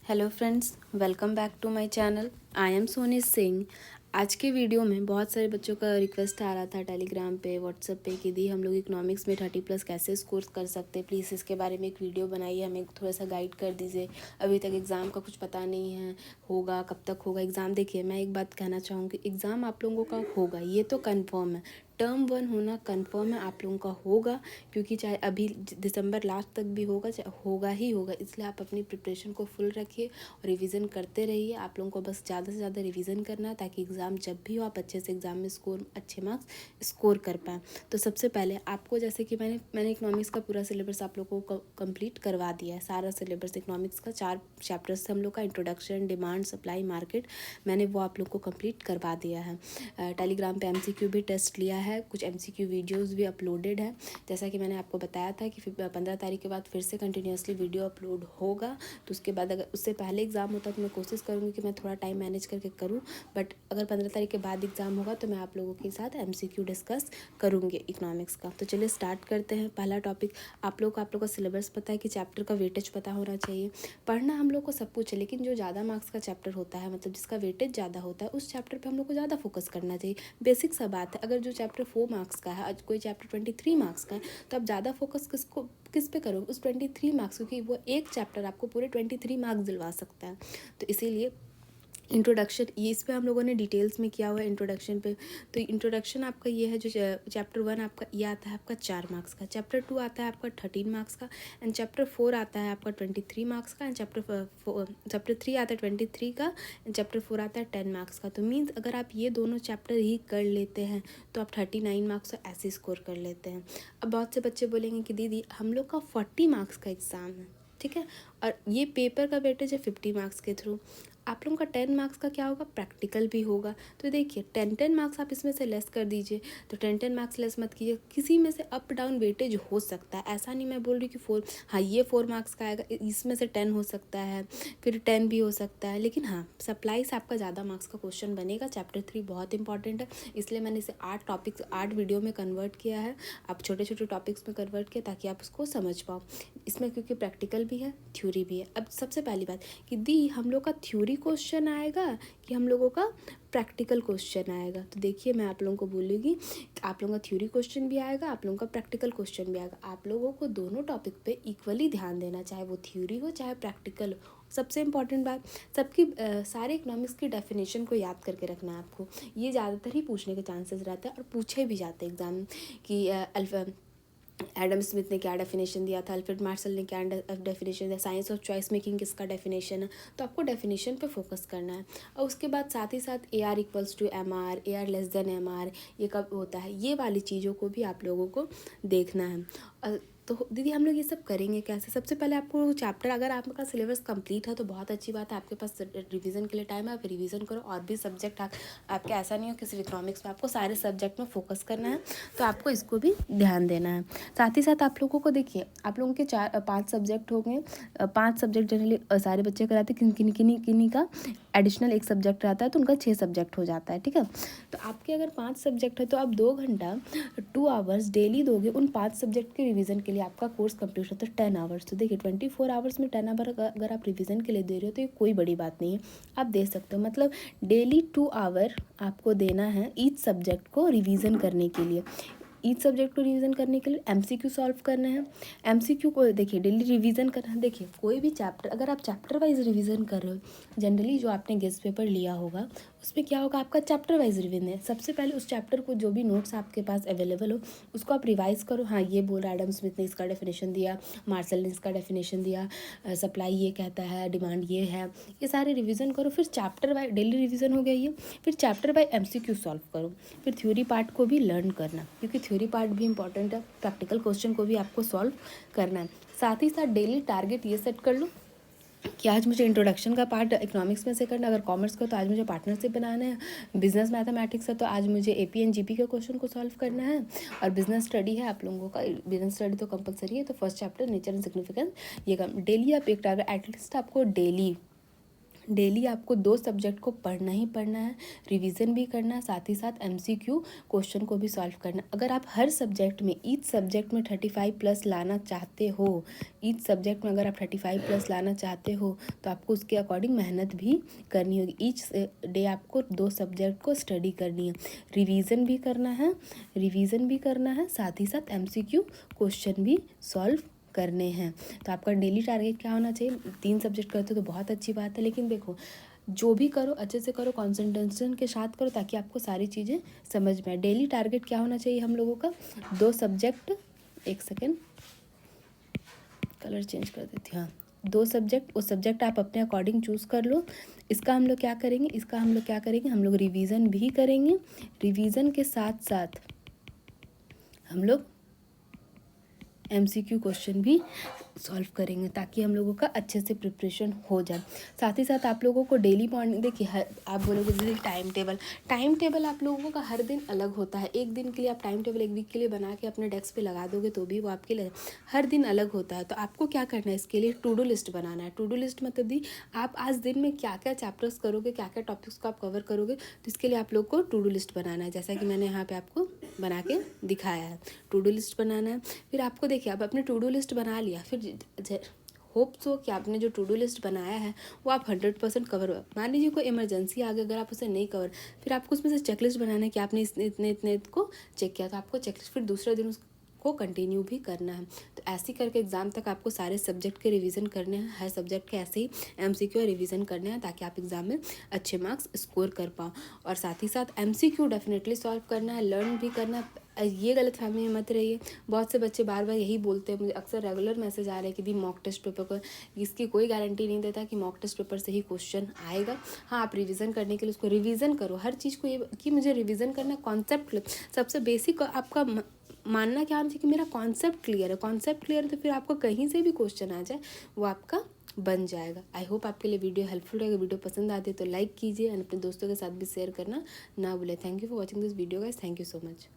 Hello friends, welcome back to my channel. I am Soni Singh. आज के video में बहुत सारे बच्चों का रिक्वेस्ट आ रहा था टेलीग्राम पे, व्हाट्सएप पे कि दी हम लोग इकोनॉमिक्स में 30+ कैसे स्कोर कर सकते हैं, प्लीज़ इसके बारे में एक वीडियो बनाइए, हमें थोड़ा सा गाइड कर दीजिए। अभी तक एग्ज़ाम का कुछ पता नहीं है, होगा कब तक होगा एग्ज़ाम। देखिए, मैं एक बात कहना चाहूँगी, एग्ज़ाम आप लोगों का होगा, ये तो कन्फर्म है। टर्म 1 होना कन्फर्म है, आप लोगों का होगा, क्योंकि चाहे अभी दिसंबर लास्ट तक भी होगा, चाहे होगा ही होगा। इसलिए आप अपनी प्रिपरेशन को फुल रखिए और रिवीजन करते रहिए। आप लोगों को बस ज़्यादा से ज़्यादा रिवीजन करना है, ताकि एग्ज़ाम जब भी हो आप अच्छे से एग्ज़ाम में अच्छे मार्क्स स्कोर कर पाएँ। तो सबसे पहले आपको, जैसे कि मैंने इकोनॉमिक्स का पूरा सिलेबस आप लोगों को कंप्लीट करवा दिया है। सारा सिलेबस इकोनॉमिक्स का 4 चैप्टर्स से हम लोग का इंट्रोडक्शन, डिमांड, सप्लाई, मार्केट, मैंने वो आप लोग को कंप्लीट करवा दिया है। टेलीग्राम पे MCQ भी टेस्ट लिया है, कुछ MCQ वीडियोस भी अपलोडेड है। जैसा कि मैंने आपको बताया था कि 15 तारीख के बाद फिर से कंटिन्यूसली वीडियो अपलोड होगा। तो उसके बाद अगर उससे पहले एग्ज़ाम होता तो मैं कोशिश करूँगी कि मैं थोड़ा टाइम मैनेज करके करूँ, बट अगर 15 तारीख के बाद एग्ज़ाम होगा तो मैं आप लोगों के साथ MCQ डिस्कस करूँगी इकोनॉमिक्स का। तो चलिए स्टार्ट करते हैं। पहला टॉपिक, आप लोग का सिलेबस पता है कि चैप्टर का वेटेज पता होना चाहिए। पढ़ना हम लोग को सब कुछ है, लेकिन जो ज़्यादा मार्क्स का चैप्टर होता है, मतलब जिसका वेटेज ज़्यादा होता है, उस चैप्टर पर हम लोग को ज़्यादा फोकस करना चाहिए। बेसिक सा बात है। अगर जो चैप्टर 4 मार्क्स का है, आज कोई चैप्टर 23 मार्क्स का है, तो आप ज़्यादा फोकस किस पे करोगे? उस 23 मार्क्स, क्योंकि वो एक चैप्टर आपको पूरे 23 मार्क्स दिलवा सकता है। तो इसीलिए इंट्रोडक्शन, ये इस पे हम लोगों ने डिटेल्स में किया हुआ है इंट्रोडक्शन पे। तो इंट्रोडक्शन आपका ये है, जो चैप्टर 1 आपका ये आता है आपका 4 मार्क्स का, चैप्टर 2 आता है आपका 13 मार्क्स का, एंड चैप्टर 4 आता है आपका 23 मार्क्स का, एंड चैप्टर 3 आता है 23 का, एंड चैप्टर 4 आता है 10 मार्क्स का। तो मीन्स अगर आप ये दोनों चैप्टर ही कर लेते हैं तो आप 39 मार्क्स ऐसे स्कोर कर लेते हैं। अब बहुत से बच्चे बोलेंगे कि दीदी हम लोग का 40 मार्क्स का एग्ज़ाम है, ठीक है, और ये पेपर का वेटेज है 50 मार्क्स के थ्रू। आप लोगों का 10 मार्क्स का क्या होगा? प्रैक्टिकल भी होगा। तो देखिए 10 मार्क्स आप इसमें से लेस कर दीजिए। तो 10 मार्क्स लेस मत कीजिए, किसी में से अप डाउन वेटेज हो सकता है। ऐसा नहीं मैं बोल रही कि 4, हाँ ये 4 मार्क्स का आएगा, इसमें से 10 हो सकता है, फिर 10 भी हो सकता है। लेकिन हाँ, सप्लाई से आपका ज़्यादा मार्क्स का क्वेश्चन बनेगा। चैप्टर 3 बहुत इंपॉर्टेंट है, इसलिए मैंने इसे 8 टॉपिक्स 8 वीडियो में कन्वर्ट किया है। आप छोटे छोटे टॉपिक्स में कन्वर्ट किया ताकि आप उसको समझ पाओ इसमें, क्योंकि प्रैक्टिकल भी है, थ्योरी भी है। अब सबसे पहली बात कि दी हम लोग का थ्योरी क्वेश्चन आएगा कि हम लोगों का प्रैक्टिकल क्वेश्चन आएगा। तो देखिए, मैं आप लोगों को बोलूँगी, आप लोगों का थ्योरी क्वेश्चन भी आएगा, आप लोगों का प्रैक्टिकल क्वेश्चन भी आएगा। आप लोगों को दोनों टॉपिक पे इक्वली ध्यान देना, चाहे वो थ्योरी हो चाहे प्रैक्टिकल हो। सबसे इम्पॉर्टेंट बात, सबकी सारे इकोनॉमिक्स की डेफिनेशन को याद करके रखना है आपको। ये ज़्यादातर ही पूछने के चांसेस रहते हैं और पूछे भी जाते हैं एग्जाम कि एडम स्मिथ ने क्या डेफिनेशन दिया था, अल्फ्रेड मार्शल ने क्या डेफिनेशन दिया, साइंस ऑफ चॉइस मेकिंग किसका डेफिनेशन है। तो आपको डेफिनेशन पे फोकस करना है। और उसके बाद साथ ही साथ AR equals to MR, AR less than MR, ये कब होता है, ये वाली चीज़ों को भी आप लोगों को देखना है। तो दीदी हम लोग ये सब करेंगे कैसे? सबसे पहले आपको चैप्टर, अगर आपका सिलेबस कंप्लीट है तो बहुत अच्छी बात है, आपके पास रिवीजन के लिए टाइम है, आप रिवीजन करो। और भी सब्जेक्ट आपके, ऐसा नहीं हो कि सिर्फ इकोनॉमिक्स में, आपको सारे सब्जेक्ट में फोकस करना है, तो आपको इसको भी ध्यान देना है। साथ ही साथ आप लोगों को देखिए, आप लोगों के 5 सब्जेक्ट हो गए। 5 सब्जेक्ट जनरली सारे बच्चे कराते हैं, किन्हीं का एडिशनल एक सब्जेक्ट रहता है, तो उनका 6 सब्जेक्ट हो जाता है, ठीक है। तो आपके अगर 5 सब्जेक्ट है तो आप 2 घंटा 2 आवर्स डेली दोगे उन 5 सब्जेक्ट के रिवीजन के लिए, आपका कोर्स कंप्लीट होता है 10 आवर्स। तो देखिए 24 आवर्स में 10 आवर अगर आप रिवीजन के लिए दे रहे हो तो ये कोई बड़ी बात नहीं है, आप दे सकते हो। मतलब डेली 2 आवर आपको देना है ईच सब्जेक्ट को रिवीजन करने के लिए। ईच सब्जेक्ट को रिवीजन करने के लिए MCQ सॉल्व करना है। MCQ को देखिए डेली रिवीजन करना है। देखिए कोई भी चैप्टर, अगर आप चैप्टर वाइज रिवीजन कर रहे हो, जनरली जो आपने गेस्ट पेपर लिया होगा उसमें क्या होगा, आपका चैप्टर वाइज रिवीजन है। सबसे पहले उस चैप्टर को, जो भी नोट्स आपके पास अवेलेबल हो, उसको आप रिवाइज करो। हाँ ये बोल रहा है, एडम स्मिथ ने इसका डेफिनेशन दिया, मार्शल ने इसका डेफिनेशन दिया, सप्लाई ये कहता है, डिमांड ये है, ये सारे रिवीजन करो। फिर चैप्टर वाइज डेली रिवीजन हो गया ये, फिर चैप्टर वाइज MCQ सॉल्व करो। फिर थ्योरी पार्ट को भी लर्न करना, क्योंकि थ्योरी पार्ट भी इंपॉर्टेंट है। प्रैक्टिकल क्वेश्चन को भी आपको सॉल्व करना है। साथ ही साथ डेली टारगेट ये सेट कर लो कि आज मुझे इंट्रोडक्शन का पार्ट इकोनॉमिक्स में से करना है, अगर कॉमर्स का तो आज मुझे पार्टनरशिप बनाना है, बिजनेस मैथमेटिक्स है तो आज मुझे AP एंड GP के क्वेश्चन को सॉल्व करना है, और बिजनेस स्टडी है आप लोगों का, बिजनेस स्टडी तो कंपलसरी है, तो first chapter nature and significance ये डेली आप एक टारगेट एटलीस्ट आपको डेली डेली आपको 2 सब्जेक्ट को पढ़ना ही पढ़ना है, रिवीजन भी करना है, साथ ही साथ एमसीक्यू क्वेश्चन को भी सॉल्व करना है। अगर आप हर सब्जेक्ट में, ईच सब्जेक्ट में 35 प्लस लाना चाहते हो, ईच सब्जेक्ट में अगर आप 35 प्लस लाना चाहते हो तो आपको उसके अकॉर्डिंग मेहनत भी करनी होगी। ईच डे आपको 2 सब्जेक्ट को स्टडी करनी है, रिवीजन भी करना है, साथ ही साथ एमसीक्यू क्वेश्चन भी सॉल्व करने हैं। तो आपका डेली टारगेट क्या होना चाहिए? 3 सब्जेक्ट करते हो तो बहुत अच्छी बात है, लेकिन देखो जो भी करो अच्छे से करो, कॉन्सेंट्रेशन के साथ करो, ताकि आपको सारी चीज़ें समझ में आए। डेली टारगेट क्या होना चाहिए हम लोगों का? 2 सब्जेक्ट, एक सेकेंड कलर चेंज कर देती हूँ, हाँ 2 सब्जेक्ट, वो सब्जेक्ट आप अपने अकॉर्डिंग चूज़ कर लो। इसका हम लोग क्या करेंगे, हम लोग रिवीजन भी करेंगे, रिवीजन के साथ साथ हम लोग एमसीक्यू क्वेश्चन भी सॉल्व करेंगे, ताकि हम लोगों का अच्छे से प्रिपरेशन हो जाए। साथ ही साथ आप लोगों को डेली मॉर्निंग, देखिए आप बोलोगे जैसे टाइम टेबल आप लोगों का हर दिन अलग होता है। एक दिन के लिए आप टाइम टेबल एक वीक के लिए बना के अपने डेस्क पे लगा दोगे तो भी वो आपके लिए हर दिन अलग होता है। तो आपको क्या करना है, इसके लिए टू डू लिस्ट बनाना है। टू डू लिस्ट मतलब दी आप आज दिन में क्या क्या चैप्टर्स करोगे, क्या क्या टॉपिक्स को आप कवर करोगे, तो इसके लिए आप लोग को टू डू लिस्ट बनाना है, जैसा कि मैंने यहाँ पे आपको बना के दिखाया है। टू डू लिस्ट बनाना है। फिर आपको देखिए, आप अपने टू डू लिस्ट बना लिया, फिर होप सो कि आपने जो टू डू लिस्ट बनाया है वो आप 100% कवर हो। मान लीजिए कोई इमरजेंसी आ गई, अगर आप उसे नहीं कवर, फिर आपको उसमें से चेकलिस्ट बनाना है कि आपने इतने को चेक किया, तो आपको चेकलिस्ट फिर दूसरे दिन को कंटिन्यू भी करना है। तो ऐसे करके एग्जाम तक आपको सारे सब्जेक्ट के रिवीजन करने हैं, हर सब्जेक्ट के ऐसे ही एमसीक्यू रिवीजन करने हैं, ताकि आप एग्जाम में अच्छे मार्क्स स्कोर कर पाओ। और साथ ही साथ एमसीक्यू डेफिनेटली सॉल्व करना है, लर्न भी करना है। ये गलत फहमी में मत रहिए। बहुत से बच्चे बार बार यही बोलते हैं, मुझे अक्सर रेगुलर मैसेज आ रहे हैं कि दी मॉक टेस्ट पेपर को, इसकी कोई गारंटी नहीं देता कि मॉक टेस्ट पेपर से ही क्वेश्चन आएगा। हाँ, आप रिवीजन करने के लिए उसको रिवीजन करो, हर चीज़ को ये कि मुझे रिवीजन करना, कॉन्सेप्ट सबसे बेसिक आपका मानना क्या होना चाहिए कि मेरा कॉन्सेप्ट क्लियर है, तो फिर आपको कहीं से भी क्वेश्चन आ जाए वो आपका बन जाएगा। आई होप आपके लिए वीडियो हेल्पफुल रहेगा। वीडियो पसंद आती है तो लाइक कीजिए और अपने दोस्तों के साथ भी शेयर करना ना भूलें। Thank you for watching this video guys, thank you so much.